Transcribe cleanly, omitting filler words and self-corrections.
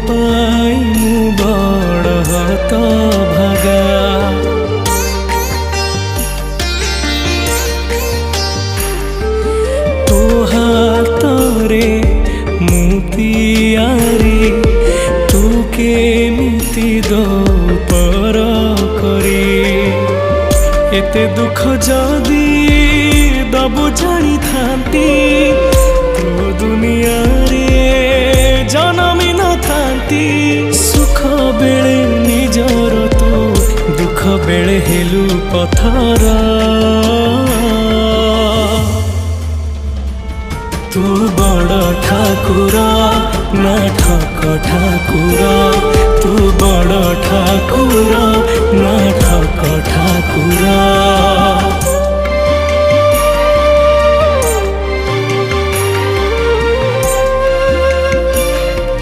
पाई मु बड़ हत भागा। तो हातरे मुतियारी तू केमिति दो पर करी। एते दुख जदि दबु जानी थांती तो दुनिया रे जनमी न थांती। सुख बेले निजर तो दुख बेले हेलु पथर। तू बड़ ठाकुर ना ठक ठाकुर। तू बड़ ठाकुर ना ठक ठाकुर।